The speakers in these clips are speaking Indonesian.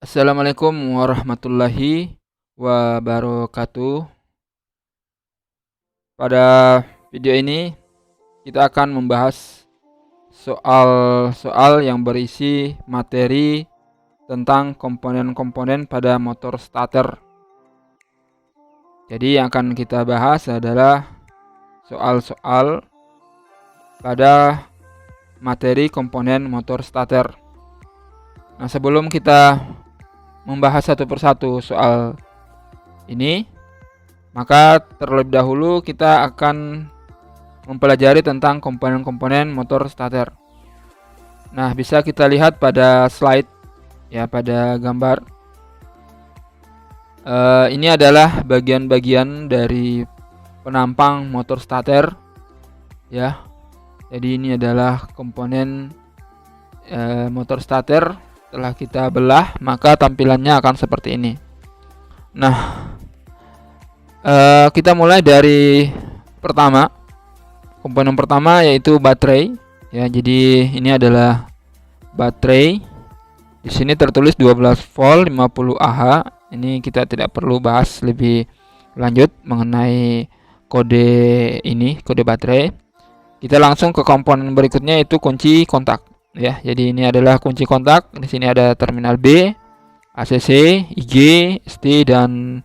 Assalamualaikum warahmatullahi wabarakatuh. Pada video ini kita akan membahas soal-soal yang berisi materi tentang komponen-komponen pada motor starter. Jadi yang akan kita bahas adalah soal-soal pada materi komponen motor starter. Nah, sebelum kita membahas satu persatu soal ini, maka terlebih dahulu kita akan mempelajari tentang komponen-komponen motor starter. Nah, bisa kita lihat pada slide ya, pada gambar. Ini adalah bagian-bagian dari penampang motor starter ya. Jadi ini adalah komponen motor starter. Setelah kita belah, maka tampilannya akan seperti ini. Nah, kita mulai dari komponen pertama yaitu baterai ya. Jadi ini adalah baterai. Di sini tertulis 12 volt 50 Ah. Ini kita tidak perlu bahas lebih lanjut mengenai kode ini, kode baterai. Kita langsung ke komponen berikutnya, yaitu kunci kontak ya. Jadi ini adalah kunci kontak. Di sini ada terminal B, ACC, IG, ST, dan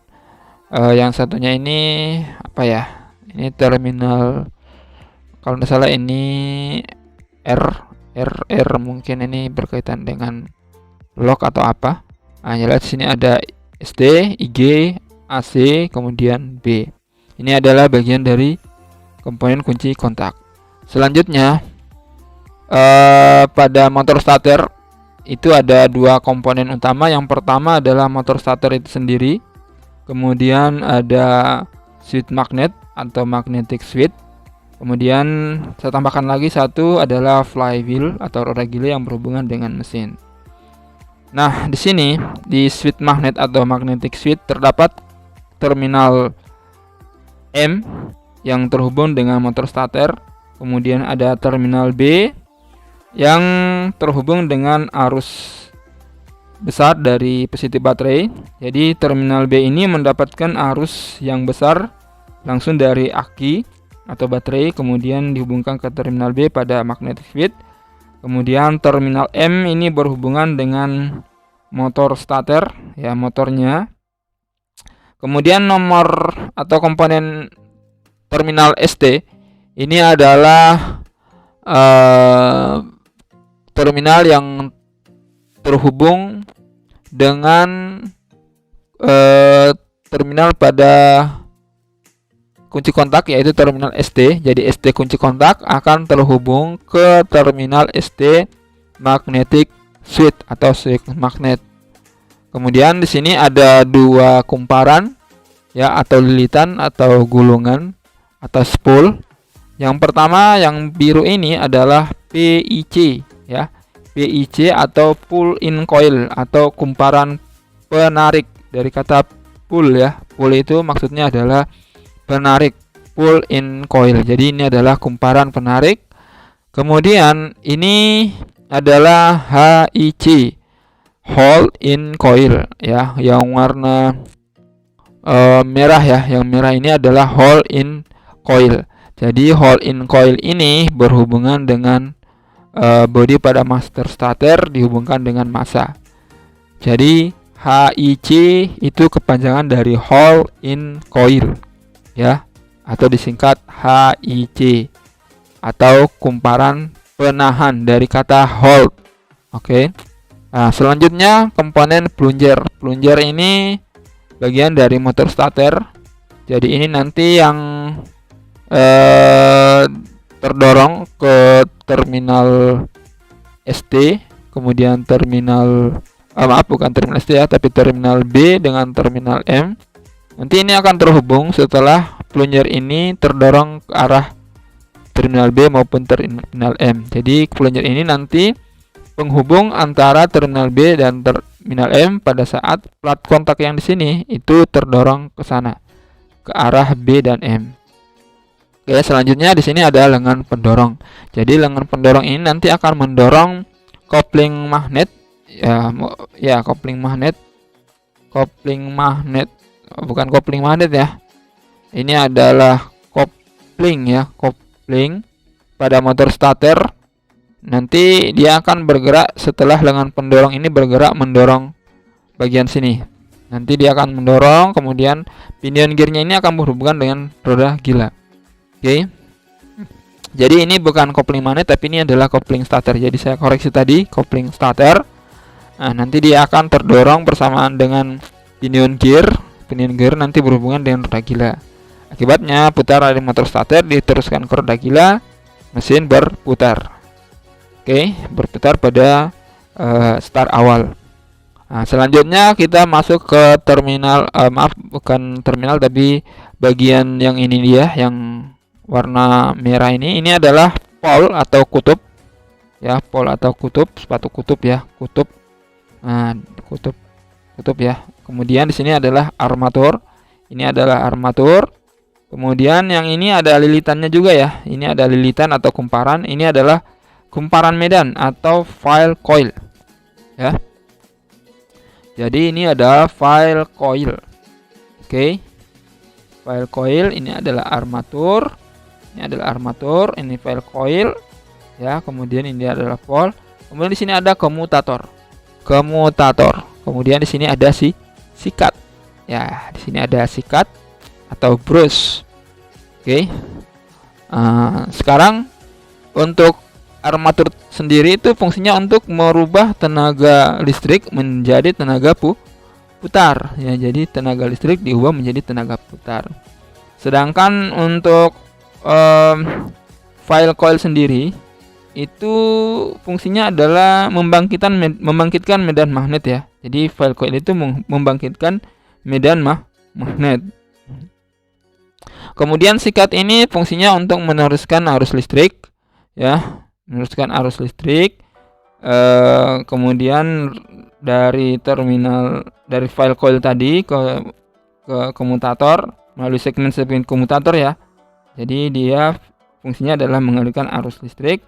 yang satunya ini apa ya? Ini terminal, kalau tidak salah ini R mungkin ini berkaitan dengan lock atau apa. Nah, jelas sini ada ST, IG, AC, kemudian B. Ini adalah bagian dari komponen kunci kontak. Selanjutnya pada motor starter itu ada dua komponen utama. Yang pertama adalah motor starter itu sendiri, kemudian ada switch magnet atau magnetic switch, kemudian saya tambahkan lagi satu adalah flywheel atau roda gila yang berhubungan dengan mesin. Nah, di sini di switch magnet atau magnetic switch terdapat terminal M yang terhubung dengan motor starter, kemudian ada terminal B yang terhubung dengan arus besar dari positif baterai. Jadi terminal B ini mendapatkan arus yang besar langsung dari aki atau baterai, kemudian dihubungkan ke terminal B pada magnetic switch. Kemudian terminal M ini berhubungan dengan motor starter ya, motornya. Kemudian nomor atau komponen terminal ST ini adalah terminal yang terhubung dengan terminal pada kunci kontak, yaitu terminal ST. Jadi ST kunci kontak akan terhubung ke terminal ST magnetic switch atau switch magnet. Kemudian di sini ada dua kumparan ya, atau lilitan atau gulungan atau spool. Yang pertama yang biru ini adalah PIC ya. PIC atau pull in coil atau kumparan penarik, dari kata pull ya. Pull itu maksudnya adalah penarik, pull in coil. Jadi ini adalah kumparan penarik. Kemudian ini adalah HIC, hold in coil ya, yang warna merah ya. Yang merah ini adalah hold in coil. Jadi hold in coil ini berhubungan dengan bodi pada motor starter dihubungkan dengan massa. Jadi HIC itu kepanjangan dari hold in coil ya, atau disingkat HIC atau kumparan penahan dari kata hold. Oke. Nah, selanjutnya komponen plunger. Plunger ini bagian dari motor starter. Jadi ini nanti yang terdorong ke terminal ST, kemudian terminal bukan terminal ST ya, tapi terminal B dengan terminal M. Nanti ini akan terhubung setelah plunger ini terdorong ke arah terminal B maupun terminal M. Jadi plunger ini nanti penghubung antara terminal B dan terminal M pada saat plat kontak yang di sini itu terdorong ke sana, ke arah B dan M. Oke, selanjutnya di sini ada lengan pendorong. Jadi lengan pendorong ini nanti akan mendorong kopling magnet ya kopling magnet. Bukan kopling magnet ya. Ini adalah kopling ya, kopling pada motor starter. Nanti dia akan bergerak setelah lengan pendorong ini bergerak mendorong bagian sini. Nanti dia akan mendorong, kemudian pinion gearnya ini akan berhubungan dengan roda gila. Oke. Jadi ini bukan kopling magnet, tapi ini adalah kopling starter. Jadi saya koreksi tadi, kopling starter. Nah, nanti dia akan terdorong bersamaan dengan pinion gear. Pinion gear nanti berhubungan dengan roda gila. Akibatnya putar dari motor starter diteruskan ke roda gila, mesin berputar. Oke, berputar pada start awal. Nah, selanjutnya kita masuk ke terminal, bukan terminal tapi bagian yang ini dia, yang warna merah ini. Ini adalah pole atau kutub ya, pole atau kutub, sepatu kutub ya, kutub. Nah, kutub ya. Kemudian di sini adalah armatur. Ini adalah armatur. Kemudian yang ini ada lilitannya juga ya. Ini ada lilitan atau kumparan. Ini adalah kumparan medan atau file coil ya. Jadi ini adalah file coil. Oke. File coil ini adalah armatur. Ini adalah armatur, ini file coil ya. Kemudian ini adalah pole. Kemudian di sini ada komutator. Kemudian di sini ada sikat. Ya, di sini ada sikat atau brush. Oke. Sekarang untuk armatur sendiri itu fungsinya untuk merubah tenaga listrik menjadi tenaga putar ya. Jadi tenaga listrik diubah menjadi tenaga putar. Sedangkan untuk file coil sendiri itu fungsinya adalah membangkitkan medan magnet ya. Jadi file coil itu membangkitkan medan magnet. Kemudian sikat ini fungsinya untuk meneruskan arus listrik ya, meneruskan arus listrik. Kemudian dari file coil tadi ke komutator melalui segmen komutator ya. Jadi dia fungsinya adalah mengalirkan arus listrik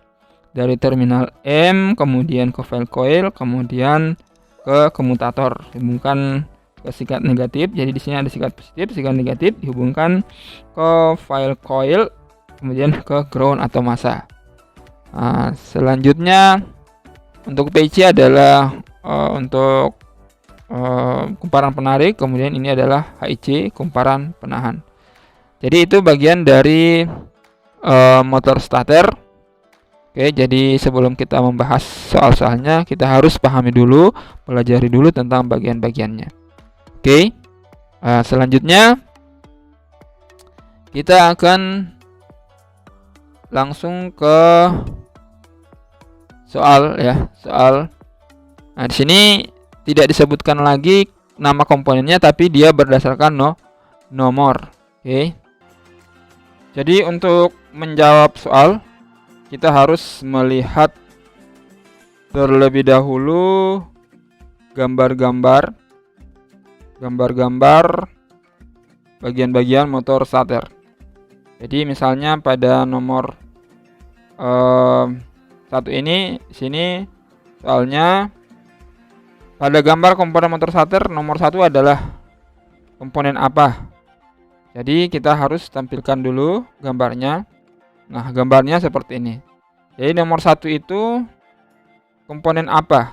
dari terminal M kemudian ke file coil kemudian ke komutator, hubungkan ke sikat negatif. Jadi di sini ada sikat positif, sikat negatif dihubungkan ke file coil kemudian ke ground atau massa. Selanjutnya untuk PC adalah untuk kumparan penarik, kemudian ini adalah HIC, kumparan penahan. Jadi itu bagian dari motor starter. Oke, jadi sebelum kita membahas soal-soalnya, kita harus pahami dulu, pelajari dulu tentang bagian-bagiannya. Oke, selanjutnya kita akan langsung ke soal ya, soal. Nah, di sini tidak disebutkan lagi nama komponennya, tapi dia berdasarkan nomor. Oke. Jadi untuk menjawab soal kita harus melihat terlebih dahulu gambar-gambar bagian-bagian motor starter. Jadi misalnya pada nomor 1 ini, di sini soalnya pada gambar komponen motor starter nomor 1 adalah komponen apa. Jadi kita harus tampilkan dulu gambarnya. Nah, gambarnya seperti ini. Jadi nomor 1 itu komponen apa?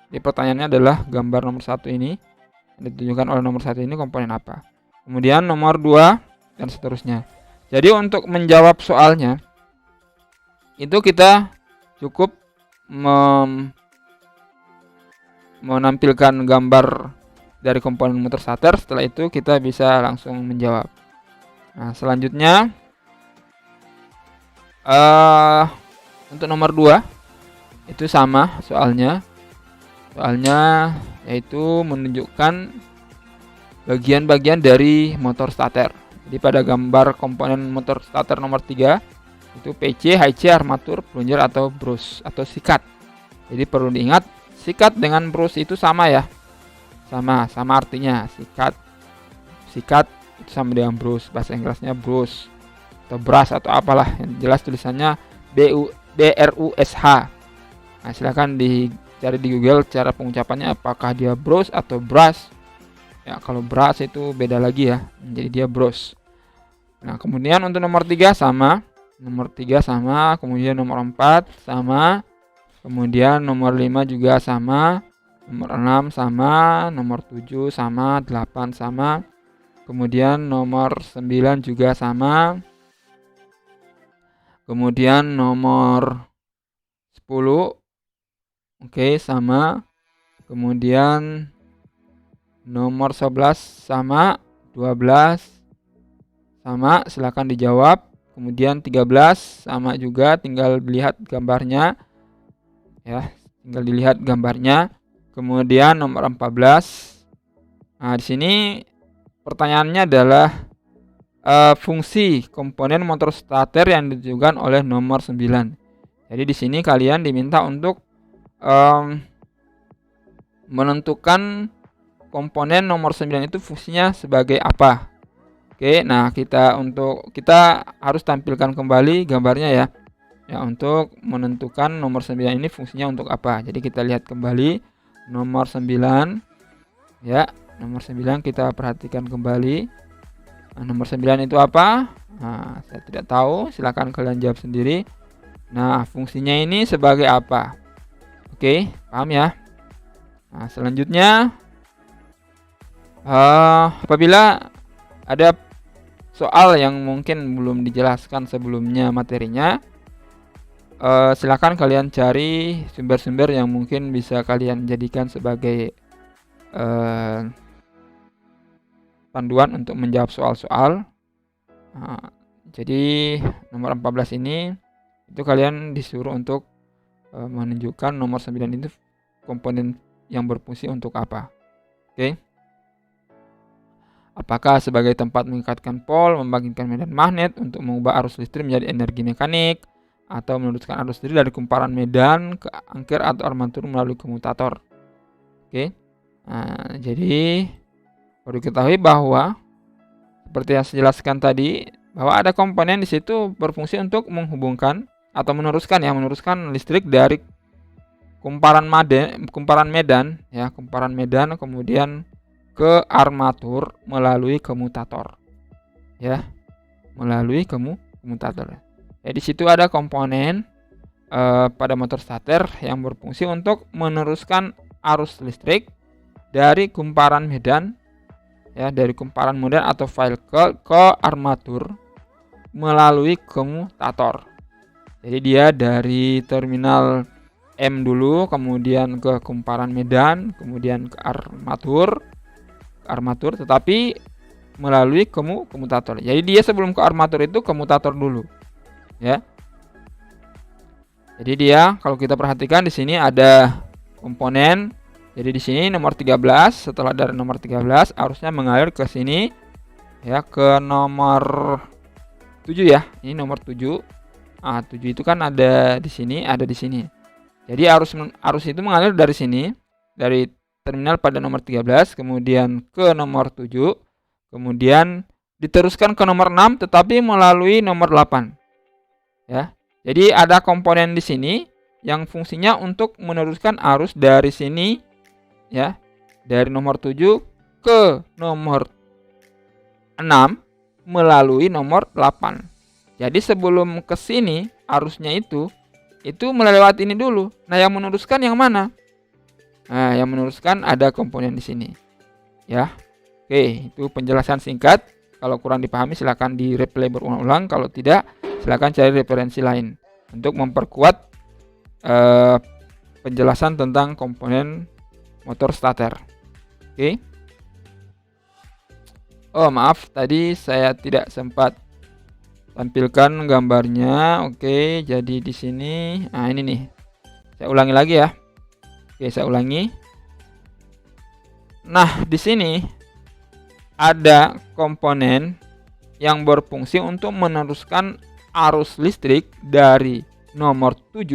Jadi pertanyaannya adalah gambar nomor 1 ini ditunjukkan oleh nomor 1 ini komponen apa. Kemudian nomor 2 dan seterusnya. Jadi untuk menjawab soalnya itu kita cukup menampilkan gambar dari komponen motor starter. Setelah itu kita bisa langsung menjawab. Nah, selanjutnya untuk nomor 2 itu sama soalnya yaitu menunjukkan bagian-bagian dari motor starter. Jadi pada gambar komponen motor starter nomor 3 itu PC, HIC, armatur, plunger atau brush atau sikat. Jadi perlu diingat, sikat dengan brush itu sama ya. Sama artinya. Sikat itu sama dengan brush. Bahasa Inggrisnya brush atau brush atau apalah. Yang jelas tulisannya BRUSH. Nah, silakan cari di Google cara pengucapannya apakah dia bros atau bras. Ya, kalau bras itu beda lagi ya. Jadi dia bros. Nah, kemudian untuk nomor 3 sama. Nomor 3 sama, kemudian nomor 4 sama. Kemudian nomor 5 juga sama. Nomor 6 sama, nomor 7 sama, 8 sama. Kemudian nomor 9 juga sama. Kemudian nomor 10 oke, sama. Kemudian nomor 11 sama, 12 sama, silakan dijawab. Kemudian 13 sama juga, tinggal dilihat gambarnya. Ya, tinggal dilihat gambarnya. Kemudian nomor 14. Nah, di sini pertanyaannya adalah fungsi komponen motor starter yang ditentukan oleh nomor 9. Jadi di sini kalian diminta untuk menentukan komponen nomor 9 itu fungsinya sebagai apa. Oke, nah kita harus tampilkan kembali gambarnya ya. Ya, untuk menentukan nomor 9 ini fungsinya untuk apa. Jadi kita lihat kembali nomor 9. Ya, nomor 9 kita perhatikan kembali. Nah, nomor 9 itu apa? Nah, saya tidak tahu, silakan kalian jawab sendiri. Nah, fungsinya ini sebagai apa? Oke, paham ya? Nah, selanjutnya apabila ada soal yang mungkin belum dijelaskan sebelumnya materinya, silakan kalian cari sumber-sumber yang mungkin bisa kalian jadikan sebagai panduan untuk menjawab soal-soal. Nah, jadi nomor 14 ini itu kalian disuruh untuk menunjukkan nomor 9 itu komponen yang berfungsi untuk apa. Oke. Apakah sebagai tempat mengikatkan pol, membangkitkan medan magnet untuk mengubah arus listrik menjadi energi mekanik, atau meneruskan arus listrik dari kumparan medan ke angker atau armatur melalui komutator. Oke. Nah, jadi perlu diketahui bahwa seperti yang saya jelaskan tadi, bahwa ada komponen di situ berfungsi untuk menghubungkan atau meneruskan listrik dari kumparan medan kemudian ke armatur melalui komutator. Ya, melalui komutator. Ya, di situ ada komponen pada motor starter yang berfungsi untuk meneruskan arus listrik dari kumparan medan, ya, dari kumparan medan atau file ke armatur melalui komutator. Jadi dia dari terminal M dulu, kemudian ke kumparan medan, kemudian ke armatur, tetapi melalui komutator. Jadi dia sebelum ke armatur itu komutator dulu, ya. Jadi dia, kalau kita perhatikan di sini ada komponen. Jadi di sini nomor 13, setelah dari nomor 13 arusnya mengalir ke sini, ya, ke nomor 7 ya. Ini nomor 7. 7 itu kan ada di sini, ada di sini. Jadi arus itu mengalir dari sini, dari terminal pada nomor 13, kemudian ke nomor 7, kemudian diteruskan ke nomor 6 tetapi melalui nomor 8. Ya. Jadi ada komponen di sini yang fungsinya untuk meneruskan arus dari sini, ya, dari nomor 7 ke nomor 6 melalui nomor 8. Jadi sebelum ke sini arusnya itu melewati ini dulu. Nah, yang meneruskan yang mana? Nah, yang meneruskan ada komponen di sini. Ya. Oke, itu penjelasan singkat. Kalau kurang dipahami silakan di replay berulang-ulang. Kalau tidak, silakan cari referensi lain untuk memperkuat penjelasan tentang komponen motor starter. Oke. Oh, maaf, tadi saya tidak sempat tampilkan gambarnya. Oke, jadi di sini, nah ini nih. Saya ulangi lagi ya. Oke, saya ulangi. Nah, di sini ada komponen yang berfungsi untuk meneruskan arus listrik dari nomor 7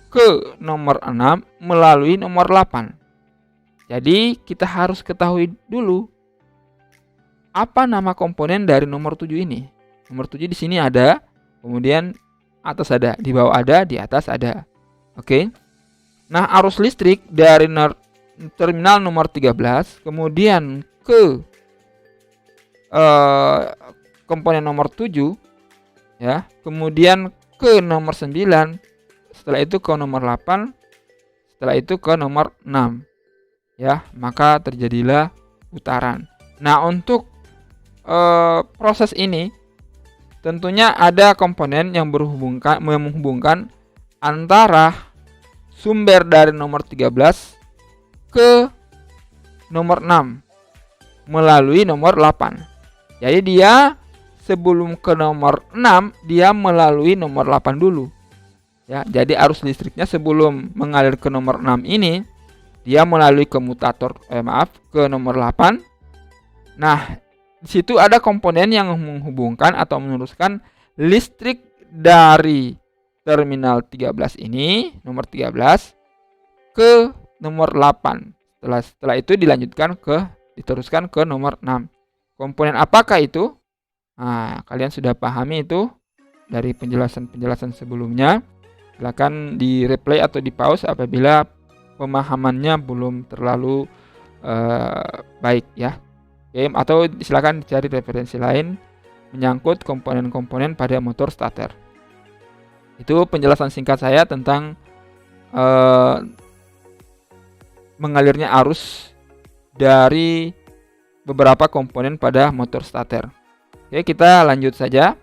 ke nomor 6 melalui nomor 8. Jadi, kita harus ketahui dulu apa nama komponen dari nomor 7 ini. Nomor 7 di sini ada, kemudian atas ada, di bawah ada, di atas ada. Oke. Nah, arus listrik dari terminal nomor 13 kemudian ke komponen nomor 7 ya, kemudian ke nomor 9, setelah itu ke nomor 8, setelah itu ke nomor 6 ya, maka terjadilah putaran. Nah, untuk proses ini tentunya ada komponen yang menghubungkan antara sumber dari nomor 13 ke nomor 6 melalui nomor 8. Jadi dia sebelum ke nomor 6 dia melalui nomor 8 dulu. Ya, jadi arus listriknya sebelum mengalir ke nomor 6 ini dia melalui komutator ke nomor 8. Nah, di situ ada komponen yang menghubungkan atau meneruskan listrik dari terminal 13 ini, nomor 13 ke nomor 8. Setelah itu diteruskan ke nomor 6. Komponen apakah itu? Nah, kalian sudah pahami itu dari penjelasan-penjelasan sebelumnya. Silakan di replay atau di pause apabila pemahamannya belum terlalu baik ya. Oke, atau silakan dicari referensi lain menyangkut komponen-komponen pada motor starter. Itu penjelasan singkat saya tentang mengalirnya arus dari beberapa komponen pada motor starter. Oke, kita lanjut saja.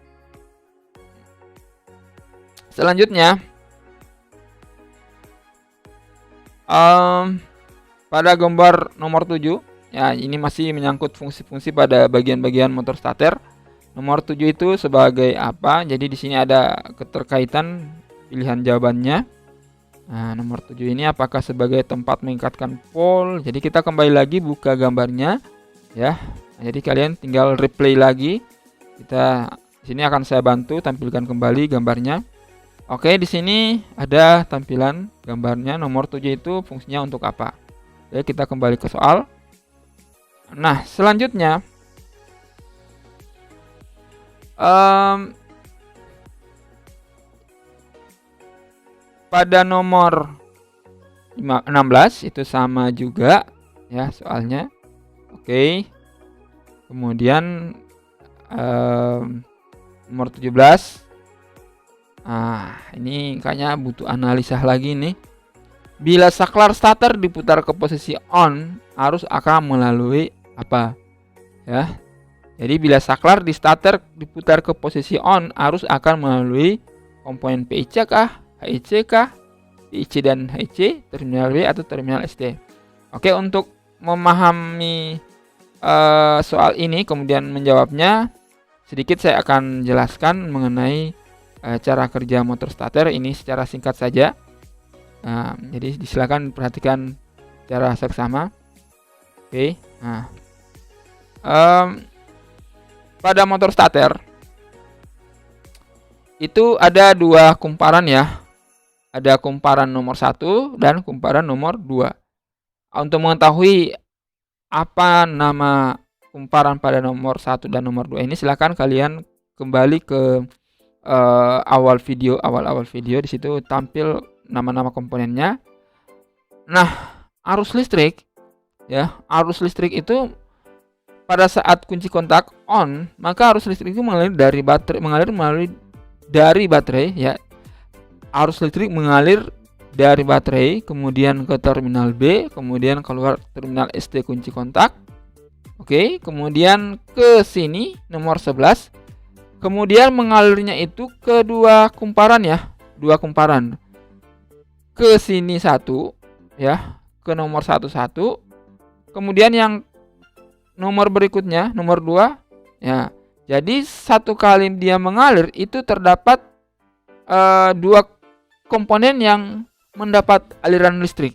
Selanjutnya, pada gambar nomor 7, ya ini masih menyangkut fungsi-fungsi pada bagian-bagian motor starter. Nomor 7 itu sebagai apa? Jadi di sini ada keterkaitan pilihan jawabannya. Nah, nomor 7 ini apakah sebagai tempat meningkatkan pole? Jadi kita kembali lagi buka gambarnya ya. Nah, jadi kalian tinggal replay lagi. Di sini akan saya bantu tampilkan kembali gambarnya. Oke, di sini ada tampilan gambarnya. Nomor 7 itu fungsinya untuk apa? Oke, kita kembali ke soal. Nah, selanjutnya pada nomor 16 itu sama juga ya soalnya. Oke. Kemudian nomor 17. Ini kayaknya butuh analisa lagi nih. Bila saklar starter diputar ke posisi on, arus akan melalui apa? Ya. Jadi bila saklar di starter diputar ke posisi on, arus akan melalui komponen PIC kah, HIC kah, PIC dan HIC, terminal B atau terminal ST. Oke, untuk memahami soal ini kemudian menjawabnya, sedikit saya akan jelaskan mengenai cara kerja motor starter ini secara singkat saja. Jadi silakan perhatikan secara seksama. Oke. Nah, pada motor starter itu ada dua kumparan ya. Ada kumparan nomor 1 dan kumparan nomor 2. Untuk mengetahui apa nama kumparan pada nomor 1 dan nomor 2 ini, silakan kalian kembali ke awal video di situ tampil nama-nama komponennya. Nah, arus listrik ya, arus listrik itu pada saat kunci kontak on, maka arus listrik itu mengalir dari baterai ya. Arus listrik mengalir dari baterai kemudian ke terminal B, kemudian keluar terminal ST kunci kontak. Oke, kemudian ke sini nomor 11. Kemudian mengalirnya itu ke dua kumparan ya, dua kumparan. Ke sini satu ya, ke nomor 11. Kemudian yang nomor berikutnya, nomor 2 ya. Jadi satu kali dia mengalir itu terdapat dua komponen yang mendapat aliran listrik,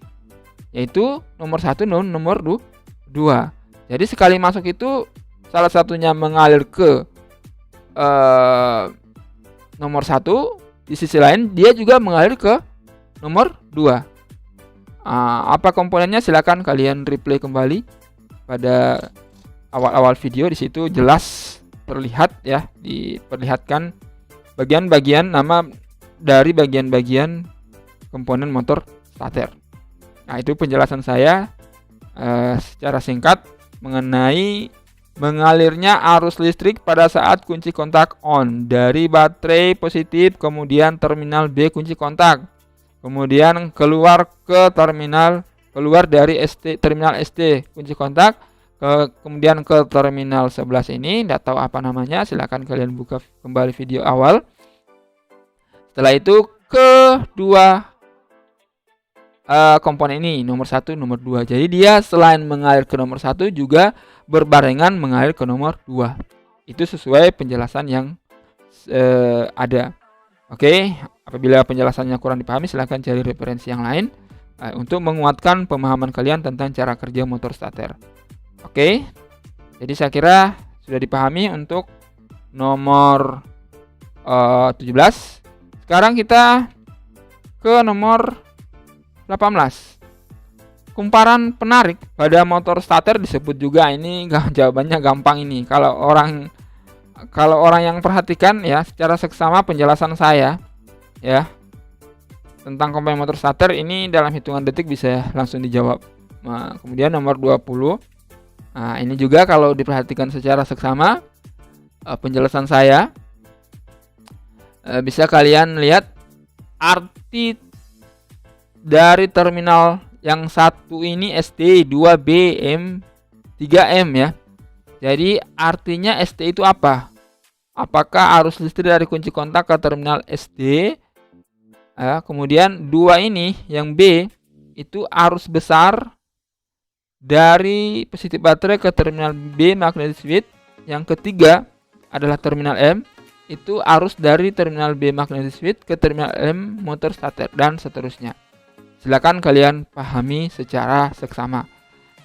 yaitu nomor 1 dan nomor 2. Jadi sekali masuk itu salah satunya mengalir ke nomor 1, di sisi lain dia juga mengalir ke nomor 2. Apa komponennya? Silakan kalian replay kembali pada awal-awal video, di situ jelas terlihat ya, diperlihatkan bagian-bagian nama dari bagian-bagian komponen motor starter. Nah, itu penjelasan saya secara singkat mengenai mengalirnya arus listrik pada saat kunci kontak on dari baterai positif, kemudian terminal B kunci kontak, kemudian keluar dari terminal ST kunci kontak, kemudian ke terminal 11 ini, tidak tahu apa namanya, silahkan kalian buka kembali video awal. Setelah itu kedua komponen ini, nomor 1, nomor 2. Jadi dia selain mengalir ke nomor 1 juga berbarengan mengalir ke nomor 2. Itu sesuai penjelasan yang ada. Oke, apabila penjelasannya kurang dipahami, silahkan cari referensi yang lain untuk menguatkan pemahaman kalian tentang cara kerja motor starter. Oke, jadi saya kira sudah dipahami untuk nomor 17. Sekarang kita ke nomor 18. Kumparan penarik pada motor starter disebut juga, ini jawabannya gampang ini. Kalau orang yang perhatikan ya secara seksama penjelasan saya ya tentang komponen motor starter ini dalam hitungan detik bisa langsung dijawab. Nah, kemudian nomor 20. Nah, ini juga kalau diperhatikan secara seksama penjelasan saya bisa kalian lihat arti dari terminal yang satu ini ST, 2B, M, 3M ya. Jadi artinya ST itu apa? Apakah arus listrik dari kunci kontak ke terminal SD? Kemudian 2 ini yang B itu arus besar dari positif baterai ke terminal B magnetic switch. Yang ketiga adalah terminal M, itu arus dari terminal B magnetic switch ke terminal M motor starter dan seterusnya. Silakan kalian pahami secara seksama.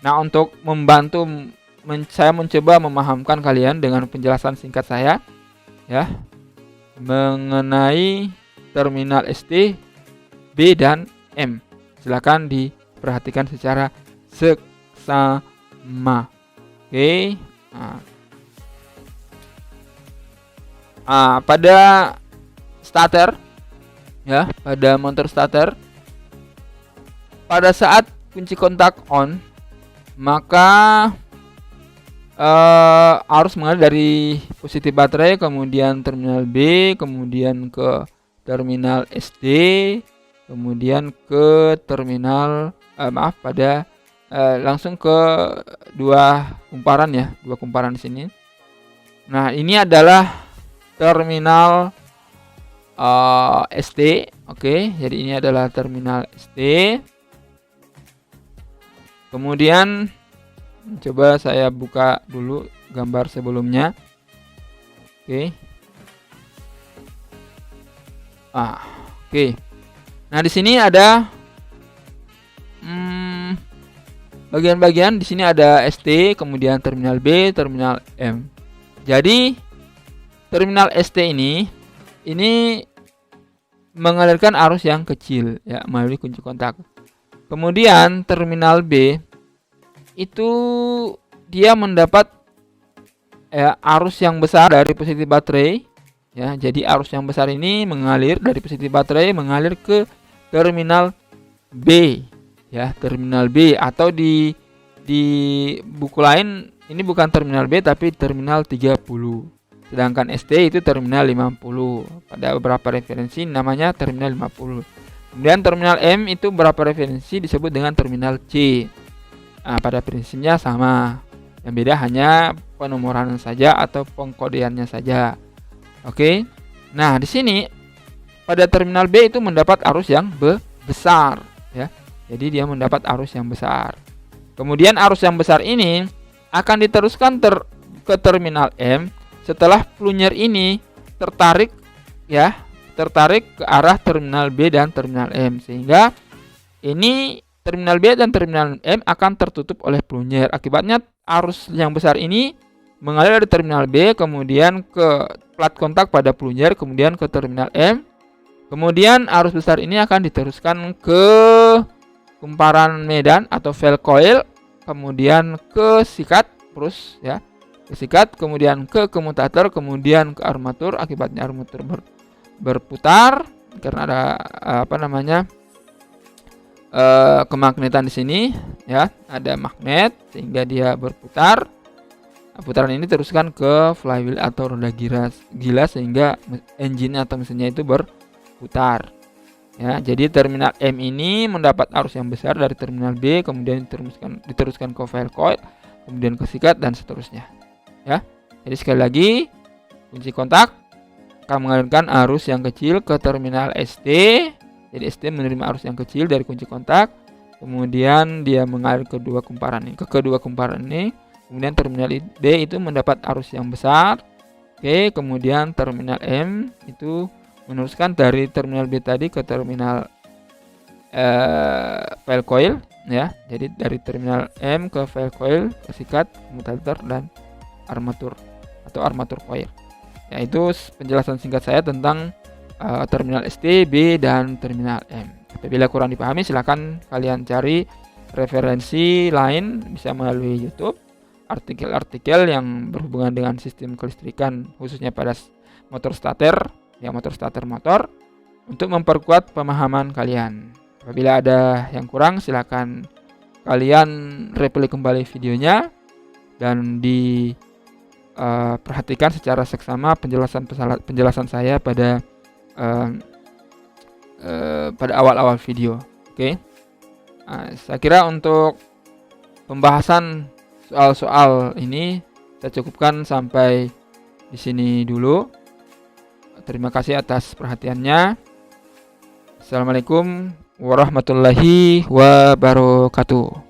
Nah, untuk membantu saya mencoba memahamkan kalian dengan penjelasan singkat saya ya mengenai terminal ST, B dan M. Silakan diperhatikan secara seksama. Oke. Pada starter ya, pada motor starter pada saat kunci kontak on, maka arus mengalir dari positif baterai, kemudian terminal B, kemudian ke terminal SD, kemudian ke terminal langsung ke dua kumparan ya, dua kumparan di sini. Nah, ini adalah terminal ST. Oke, jadi ini adalah terminal ST. Kemudian coba saya buka dulu gambar sebelumnya. Oke. Oke. Nah, di sini ada bagian-bagian. Di sini ada ST, kemudian terminal B, terminal M. Jadi terminal ST ini mengalirkan arus yang kecil ya melalui kunci kontak. Kemudian terminal B itu dia mendapat arus yang besar dari positif baterai ya. Jadi arus yang besar ini mengalir dari positif baterai mengalir ke terminal B ya, terminal B, atau di buku lain ini bukan terminal B tapi terminal 30. Sedangkan ST itu terminal 50. Pada beberapa referensi namanya terminal 50. Kemudian terminal M itu beberapa referensi disebut dengan terminal C. Nah, pada prinsipnya sama. Yang beda hanya penomoran saja atau pengkodeannya saja. Oke. Nah, di sini pada terminal B itu mendapat arus yang besar ya. Jadi dia mendapat arus yang besar. Kemudian arus yang besar ini akan diteruskan ke terminal M setelah plunger ini tertarik ke arah terminal B dan terminal M, sehingga ini terminal B dan terminal M akan tertutup oleh plunger. Akibatnya arus yang besar ini mengalir dari terminal B kemudian ke plat kontak pada plunger, kemudian ke terminal M. Kemudian arus besar ini akan diteruskan ke kumparan medan atau valve coil, kemudian ke sikat terus ya, ke sikat, kemudian ke komutator, kemudian ke armatur. Akibatnya armatur berputar karena ada kemagnetan di sini ya, ada magnet sehingga dia berputar. Putaran ini teruskan ke flywheel atau roda gila sehingga engine atau mesinnya itu berputar. Ya, jadi terminal M ini mendapat arus yang besar dari terminal B, kemudian diteruskan ke file coil, kemudian ke sikat dan seterusnya. Ya. Jadi sekali lagi, kunci kontak akan mengalirkan arus yang kecil ke terminal ST. Jadi ST menerima arus yang kecil dari kunci kontak, kemudian dia mengalir ke kedua kumparan ini. Kemudian terminal D itu mendapat arus yang besar. Oke, kemudian terminal M itu meneruskan dari terminal B tadi ke terminal file coil ya. Jadi dari terminal M ke file coil, ke sikat, komutator dan armatur atau armatur coil. Ya, itu penjelasan singkat saya tentang terminal ST, B dan terminal M. Apabila kurang dipahami silakan kalian cari referensi lain, bisa melalui YouTube, artikel-artikel yang berhubungan dengan sistem kelistrikan khususnya pada motor starter ya, motor starter motor, untuk memperkuat pemahaman kalian. Apabila ada yang kurang silakan kalian replay kembali videonya dan perhatikan secara seksama penjelasan saya pada awal-awal video. Oke. Saya kira untuk pembahasan soal-soal ini saya cukupkan sampai di sini dulu. Terima kasih atas perhatiannya. Assalamualaikum warahmatullahi wabarakatuh.